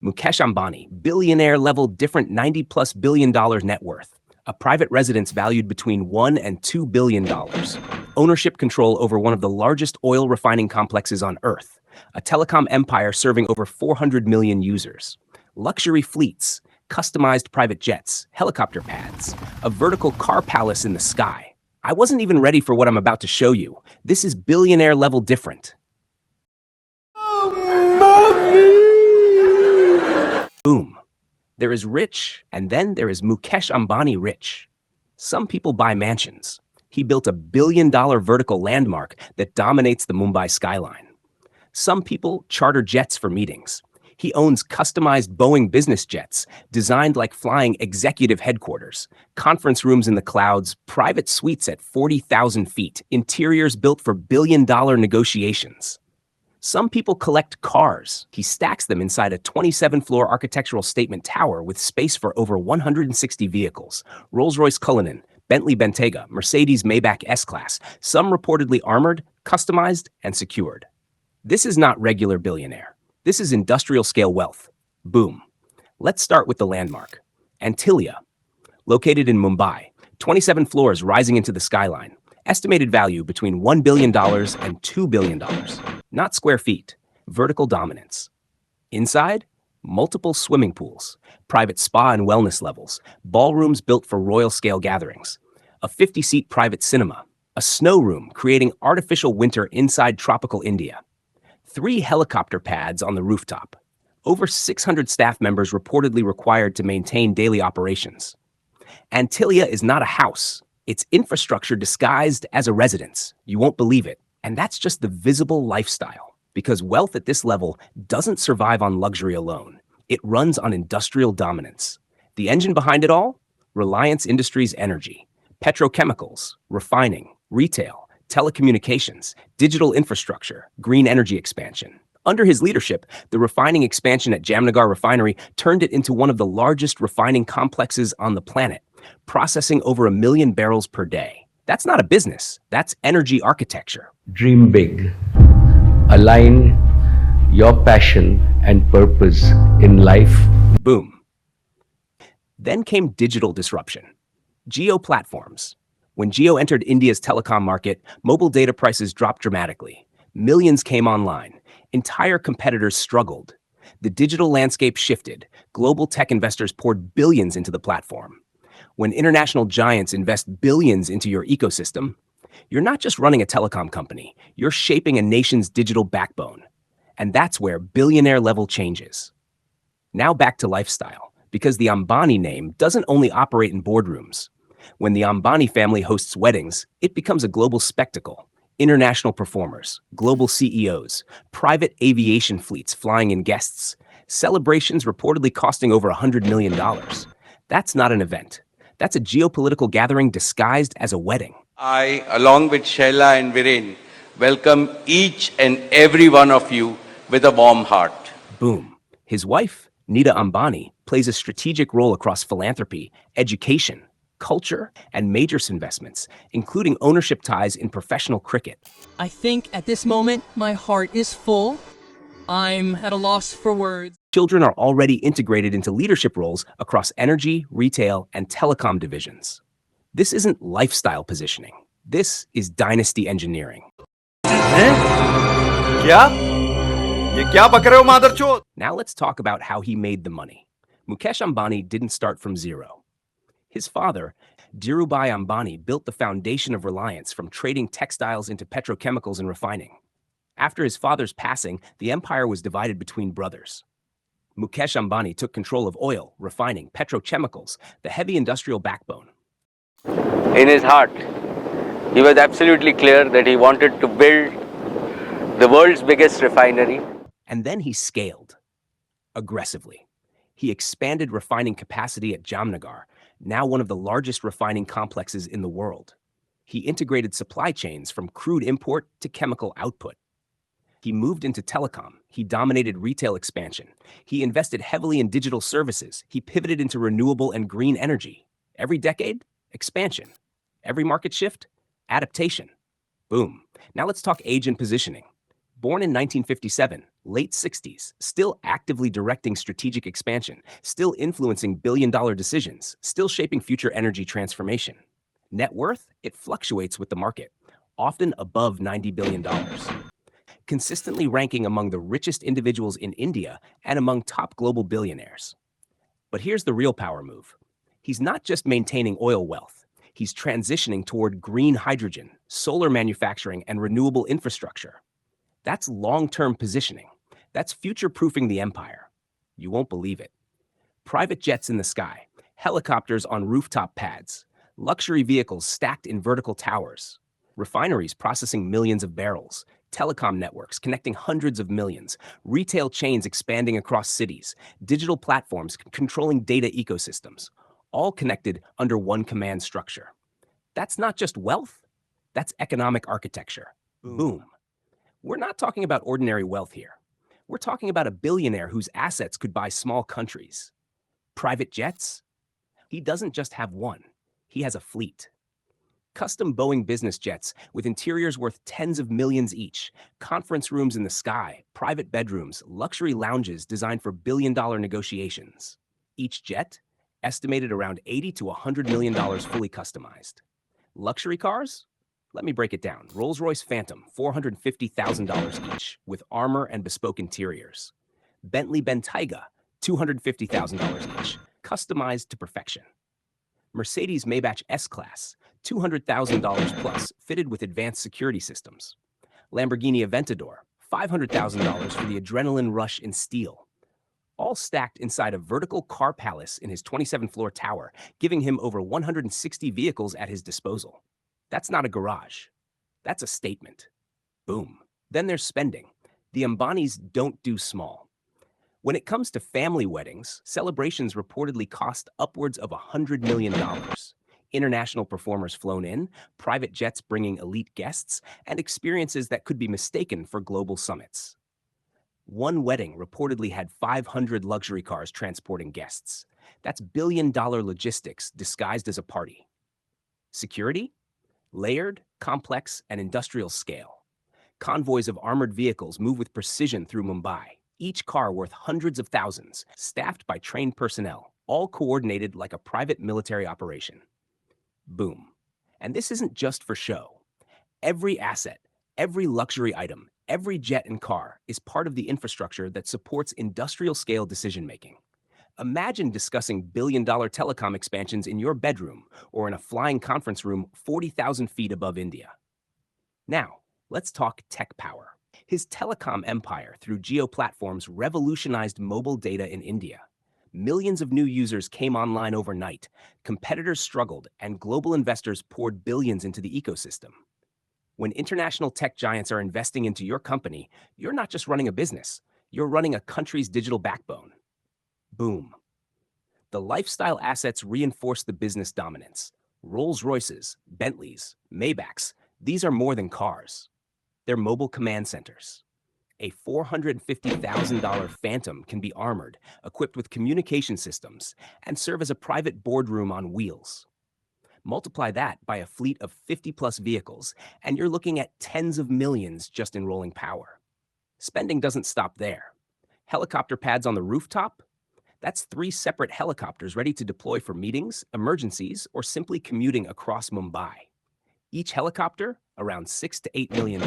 Mukesh Ambani, billionaire-level different $90+ billion net worth. A private residence valued between $1 and $2 billion. Ownership control over one of the largest oil refining complexes on Earth. A telecom empire serving over 400 million users. Luxury fleets, customized private jets, helicopter pads, a vertical car palace in the sky. I wasn't even ready for what I'm about to show you. This is billionaire-level different. Boom. There is rich, and then there is Mukesh Ambani rich. Some people buy mansions. He built a billion-dollar vertical landmark that dominates the Mumbai skyline. Some people charter jets for meetings. He owns customized Boeing business jets, designed like flying executive headquarters, conference rooms in the clouds, private suites at 40,000 feet, interiors built for billion-dollar negotiations. Some people collect cars. He stacks them inside a 27-floor architectural statement tower with space for over 160 vehicles. Rolls-Royce Cullinan, Bentley Bentayga, Mercedes Maybach S-Class, some reportedly armored, customized, and secured. This is not regular billionaire. This is industrial-scale wealth. Boom. Let's start with the landmark. Antilia, located in Mumbai, 27 floors rising into the skyline. Estimated value between $1 billion and $2 billion. Not square feet, vertical dominance. Inside, multiple swimming pools, private spa and wellness levels, ballrooms built for royal-scale gatherings, a 50-seat private cinema, a snow room creating artificial winter inside tropical India, 3 helicopter pads on the rooftop, over 600 staff members reportedly required to maintain daily operations. Antilia is not a house. It's infrastructure disguised as a residence. You won't believe it. And that's just the visible lifestyle. Because wealth at this level doesn't survive on luxury alone. It runs on industrial dominance. The engine behind it all? Reliance Industries Energy. Petrochemicals, refining, retail, telecommunications, digital infrastructure, green energy expansion. Under his leadership, the refining expansion at Jamnagar Refinery turned it into one of the largest refining complexes on the planet, processing over 1 million barrels per day. That's not a business, that's energy architecture. Dream big. Align your passion and purpose in life. Boom. Then came digital disruption. Jio platforms. When Jio entered India's telecom market, mobile data prices dropped dramatically. Millions came online. Entire competitors struggled. The digital landscape shifted. Global tech investors poured billions into the platform. When international giants invest billions into your ecosystem, you're not just running a telecom company, you're shaping a nation's digital backbone. And that's where billionaire-level changes. Now back to lifestyle, because the Ambani name doesn't only operate in boardrooms. When the Ambani family hosts weddings, it becomes a global spectacle. International performers, global CEOs, private aviation fleets flying in guests, celebrations reportedly costing over $100 million. That's not an event. That's a geopolitical gathering disguised as a wedding. I, along with Shaila and Viren, welcome each and every one of you with a warm heart. Boom. His wife, Nita Ambani, plays a strategic role across philanthropy, education, culture, and major investments, including ownership ties in professional cricket. I think at this moment, my heart is full. I'm at a loss for words. Children are already integrated into leadership roles across energy, retail, and telecom divisions. This isn't lifestyle positioning. This is dynasty engineering. Now let's talk about how he made the money. Mukesh Ambani didn't start from zero. His father, Dhirubhai Ambani, built the foundation of Reliance from trading textiles into petrochemicals and refining. After his father's passing, the empire was divided between brothers. Mukesh Ambani took control of oil, refining, petrochemicals, the heavy industrial backbone. In his heart, he was absolutely clear that he wanted to build the world's biggest refinery. And then he scaled aggressively. He expanded refining capacity at Jamnagar, now one of the largest refining complexes in the world. He integrated supply chains from crude import to chemical output. He moved into telecom. He dominated retail expansion. He invested heavily in digital services. He pivoted into renewable and green energy. Every decade, expansion. Every market shift, adaptation. Boom. Now let's talk age and positioning. Born in 1957, Late 60s, still actively directing strategic expansion, still influencing billion-dollar decisions, still shaping future energy transformation. Net worth, it fluctuates with the market, often above $90 billion, consistently ranking among the richest individuals in India and among top global billionaires. But here's the real power move. He's not just maintaining oil wealth. He's transitioning toward green hydrogen, solar manufacturing, and renewable infrastructure. That's long-term positioning. That's future-proofing the empire. You won't believe it. Private jets in the sky, helicopters on rooftop pads, luxury vehicles stacked in vertical towers, refineries processing millions of barrels, telecom networks connecting hundreds of millions, retail chains expanding across cities, digital platforms controlling data ecosystems, all connected under one command structure. That's not just wealth, that's economic architecture. Boom. We're not talking about ordinary wealth here. We're talking about a billionaire whose assets could buy small countries. Private jets? He doesn't just have one, he has a fleet. Custom Boeing business jets with interiors worth tens of millions each, conference rooms in the sky, private bedrooms, luxury lounges designed for billion-dollar negotiations. Each jet, estimated around $80 to $100 million fully customized. Luxury cars? Let me break it down. Rolls-Royce Phantom, $450,000 each, with armor and bespoke interiors. Bentley Bentayga, $250,000 each, customized to perfection. Mercedes Maybach S-Class, $200,000 plus, fitted with advanced security systems. Lamborghini Aventador, $500,000 for the adrenaline rush in steel. All stacked inside a vertical car palace in his 27-floor tower, giving him over 160 vehicles at his disposal. That's not a garage. That's a statement. Boom. Then there's spending. The Ambanis don't do small. When it comes to family weddings, celebrations reportedly cost upwards of $100 million. International performers flown in, private jets bringing elite guests, and experiences that could be mistaken for global summits. One wedding reportedly had 500 luxury cars transporting guests. That's billion-dollar logistics disguised as a party. Security? Layered, complex, and industrial scale. Convoys of armored vehicles move with precision through Mumbai, each car worth hundreds of thousands, staffed by trained personnel, all coordinated like a private military operation. Boom. And this isn't just for show. Every asset, every luxury item, every jet and car is part of the infrastructure that supports industrial-scale decision-making. Imagine discussing billion-dollar telecom expansions in your bedroom or in a flying conference room 40,000 feet above India. Now, let's talk tech power. His telecom empire through Jio platforms revolutionized mobile data in India. Millions of new users came online overnight, competitors struggled, and global investors poured billions into the ecosystem. When international tech giants are investing into your company, you're not just running a business, you're running a country's digital backbone. Boom. The lifestyle assets reinforce the business dominance. Rolls-Royces, Bentleys, Maybachs, these are more than cars. They're mobile command centers. A $450,000 Phantom can be armored, equipped with communication systems, and serve as a private boardroom on wheels. Multiply that by a fleet of 50-plus vehicles, and you're looking at tens of millions just in rolling power. Spending doesn't stop there. Helicopter pads on the rooftop? That's 3 separate helicopters ready to deploy for meetings, emergencies, or simply commuting across Mumbai. Each helicopter, around $6 to $8 million.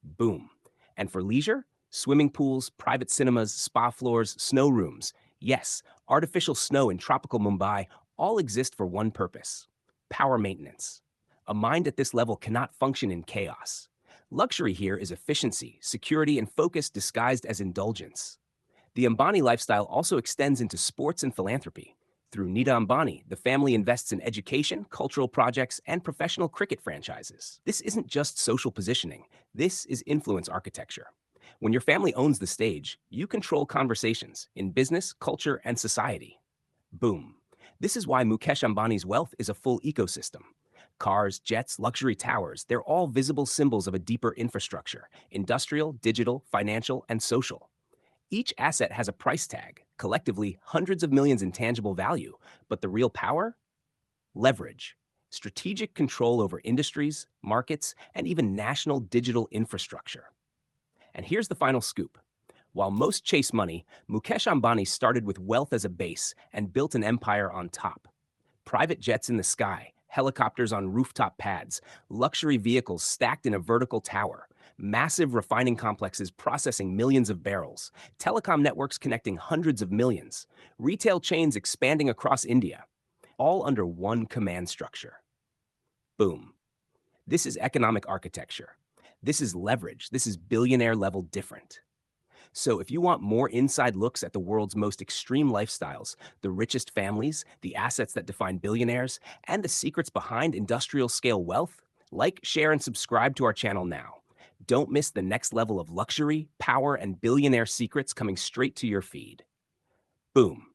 Boom. And for leisure, swimming pools, private cinemas, spa floors, snow rooms. Yes, artificial snow in tropical Mumbai all exist for one purpose: power maintenance. A mind at this level cannot function in chaos. Luxury here is efficiency, security, and focus disguised as indulgence. The Ambani lifestyle also extends into sports and philanthropy. Through Nita Ambani, the family invests in education, cultural projects, and professional cricket franchises. This isn't just social positioning. This is influence architecture. When your family owns the stage, you control conversations in business, culture, and society. Boom. This is why Mukesh Ambani's wealth is a full ecosystem. Cars, jets, luxury towers, they're all visible symbols of a deeper infrastructure: industrial, digital, financial, and social. Each asset has a price tag, collectively hundreds of millions in tangible value, but the real power? Leverage. Strategic control over industries, markets, and even national digital infrastructure. And here's the final scoop. While most chase money, Mukesh Ambani started with wealth as a base and built an empire on top. Private jets in the sky, helicopters on rooftop pads, luxury vehicles stacked in a vertical tower, massive refining complexes processing millions of barrels, telecom networks connecting hundreds of millions, retail chains expanding across India, all under one command structure. Boom. This is economic architecture. This is leverage. This is billionaire level different. So if you want more inside looks at the world's most extreme lifestyles, the richest families, the assets that define billionaires, and the secrets behind industrial scale wealth, like, share, and subscribe to our channel now. Don't miss the next level of luxury, power, and billionaire secrets coming straight to your feed. Boom.